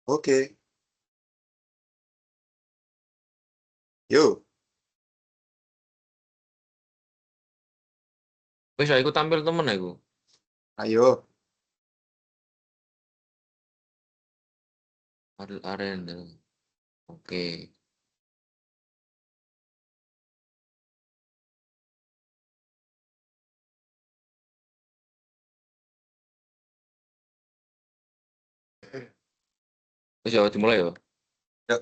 Oke, yuk, Wis iku tampil temen aku. ayo. Ariel Arenda. Oke. Wis ya dimulai ya. Yuk.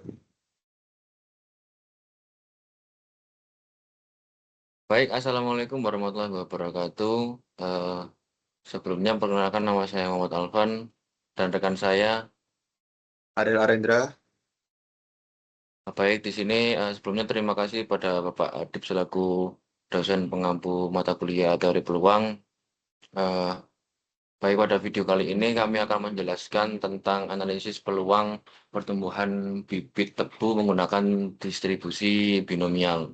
Baik, assalamualaikum warahmatullahi wabarakatuh. Eh, Sebelumnya perkenalkan nama saya Muhammad Alvan dan rekan saya. Ariel Arendra. Baik, di sini sebelumnya terima kasih pada Bapak Adib selaku dosen pengampu mata kuliah teori peluang. Eh, Baik, pada video kali ini kami akan menjelaskan tentang analisis peluang pertumbuhan bibit tebu menggunakan distribusi binomial.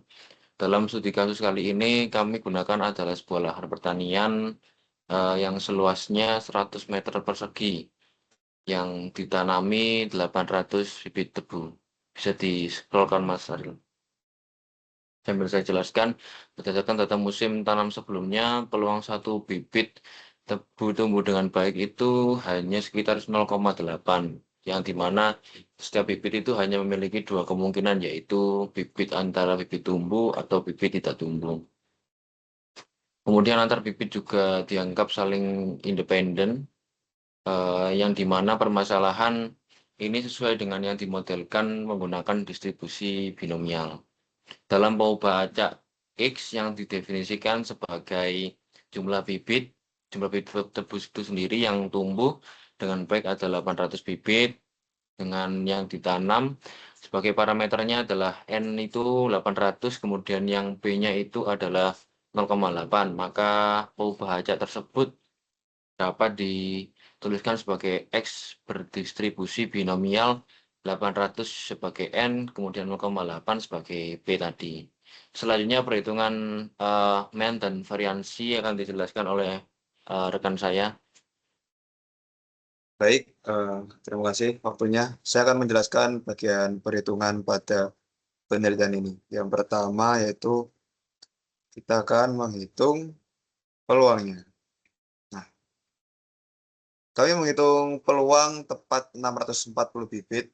Dalam studi kasus kali ini kami gunakan adalah sebuah lahan pertanian yang seluasnya 100 meter persegi yang ditanami 800 bibit tebu. Bisa di-scrollkan Mas Aril. Sambil saya jelaskan, berdasarkan data musim tanam sebelumnya, peluang satu bibit tebu tumbuh dengan baik itu hanya sekitar 0,8, yang dimana setiap bibit itu hanya memiliki dua kemungkinan, yaitu bibit antara bibit tumbuh atau bibit tidak tumbuh. Kemudian antar bibit juga dianggap saling independen, yang dimana permasalahan ini sesuai dengan yang dimodelkan menggunakan distribusi binomial. Dalam pengubah acak X yang didefinisikan sebagai jumlah bibit tebu itu sendiri yang tumbuh dengan baik adalah 800 bibit, dengan yang ditanam sebagai parameternya adalah N itu 800, kemudian yang B-nya itu adalah 0,8, maka pengubah acak tersebut dapat dituliskan sebagai X berdistribusi binomial 800 sebagai N, kemudian 0,8 sebagai P tadi. Selanjutnya perhitungan mean dan variansi akan dijelaskan oleh rekan saya. Baik, terima kasih waktunya. Saya akan menjelaskan bagian perhitungan pada penelitian ini. Yang pertama yaitu kita akan menghitung peluangnya. Nah, kami menghitung peluang tepat 640 bibit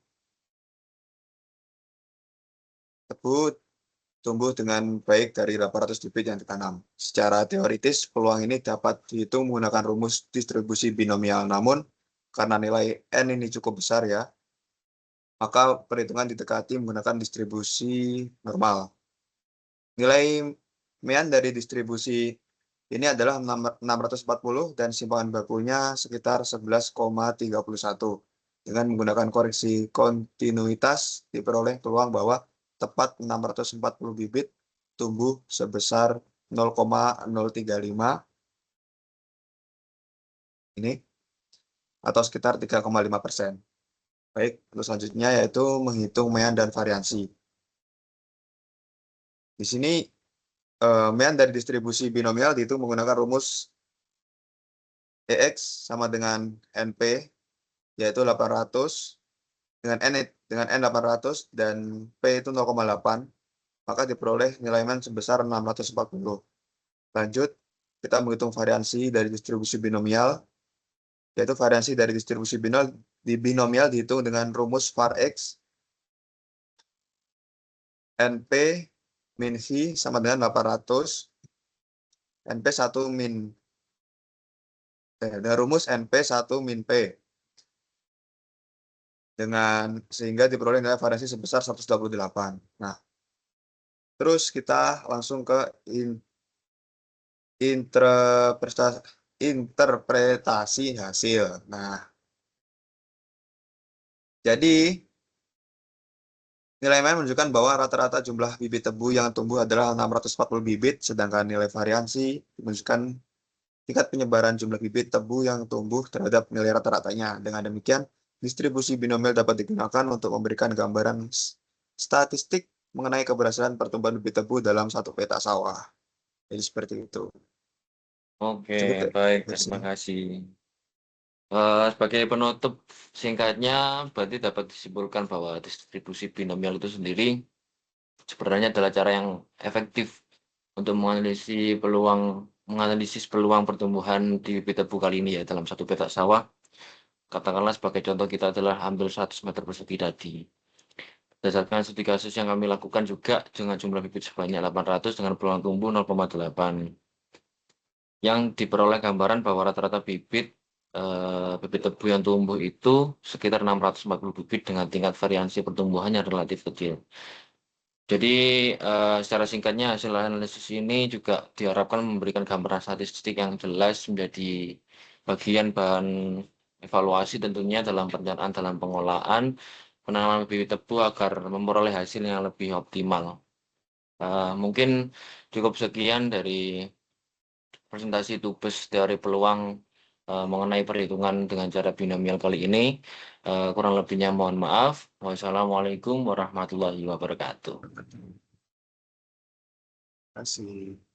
tebu tumbuh dengan baik dari 800 bibit yang ditanam. Secara teoritis, peluang ini dapat dihitung menggunakan rumus distribusi binomial. Namun, karena nilai N ini cukup besar ya, maka perhitungan didekati menggunakan distribusi normal. Nilai mean dari distribusi ini adalah 640 dan simpangan bakunya sekitar 11,31. Dengan menggunakan koreksi kontinuitas, diperoleh peluang bahwa tepat 640 bibit tumbuh sebesar 0,035 ini atau sekitar 3,5%. Baik, untuk selanjutnya yaitu menghitung mean dan variansi. Di sini mean dari distribusi binomial itu menggunakan rumus EX sama dengan NP, yaitu 800 dengan N 800 dan P itu 0,8, maka diperoleh nilai mean sebesar 640. Lanjut, kita menghitung variansi dari distribusi binomial, yaitu variansi dari distribusi binomial dihitung dengan rumus var X NP min V sama dengan 800 NP 1 min dan rumus NP 1 min P dengan sehingga diperoleh nilai variansi sebesar 128. Nah, terus kita langsung ke interpretasi hasil. Nah, jadi nilai main menunjukkan bahwa rata-rata jumlah bibit tebu yang tumbuh adalah 640 bibit, sedangkan nilai variansi menunjukkan tingkat penyebaran jumlah bibit tebu yang tumbuh terhadap nilai rata-ratanya. Dengan demikian, distribusi binomial dapat digunakan untuk memberikan gambaran statistik mengenai keberhasilan pertumbuhan bibit tebu dalam satu peta sawah. Jadi seperti itu. Oke, Cukup ya baik, dari terima sini. kasih. Sebagai penutup singkatnya, berarti dapat disimpulkan bahwa distribusi binomial itu sendiri sebenarnya adalah cara yang efektif untuk menganalisis peluang pertumbuhan di bibit tebu kali ini ya dalam satu petak sawah. Katakanlah sebagai contoh kita adalah ambil 100 meter persegi tadi. Berdasarkan studi kasus yang kami lakukan juga dengan jumlah bibit sebanyak 800 dengan peluang tumbuh 0,8. Yang diperoleh gambaran bahwa rata-rata bibit tebu yang tumbuh itu sekitar 640 bibit dengan tingkat variansi pertumbuhannya relatif kecil. Jadi secara singkatnya hasil analisis ini juga diharapkan memberikan gambaran statistik yang jelas menjadi bagian bahan evaluasi tentunya dalam perencanaan dalam pengolahan penanaman bibit tebu agar memperoleh hasil yang lebih optimal. Mungkin cukup sekian dari presentasi Tugas Teori Peluang mengenai perhitungan dengan cara binomial kali ini. Kurang lebihnya mohon maaf. Wassalamualaikum warahmatullahi wabarakatuh. Terima kasih.